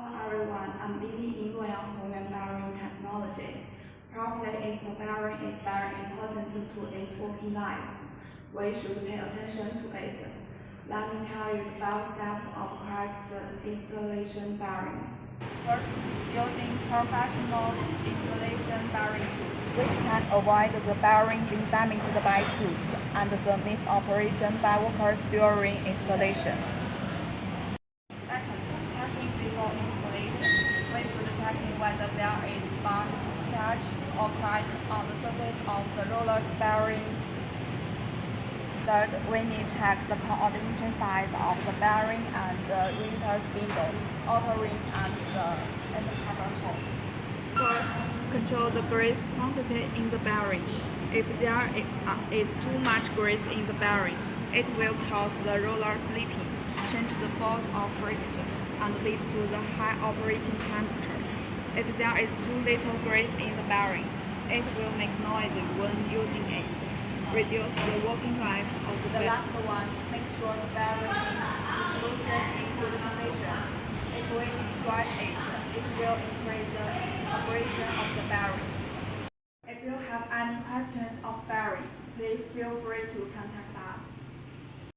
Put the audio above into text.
Hello everyone, I'm Lily in HONB bearing technology. Properly installed bearing is very important to its working life. We should pay attention to it. Let me tell you the 5 steps of correct installation bearings. First, using professional installation bearing tools, which can avoid the bearing being damaged by tools and the misoperation by workers during installation. Second, checking before installation. We should check whether there is bump, scratch, or crack on the surface of the roller's bearing. Third, we need to check the coordination size of the bearing and the rotor spindle, outer ring, and the cover hole. Fourth, control the grease quantity in the bearing. If there is too much grease in the bearing, it will cause the roller slipping, change the force of friction, and lead to the high operating temperature. If there is too little grease in the bearing, it will make noise when using it, reduce the working life of the bearing. The last one, make sure the bearing is solution in good conditions. If we destroy it, it will increase the operation of the bearing. If you have any questions of bearings, please feel free to contact us.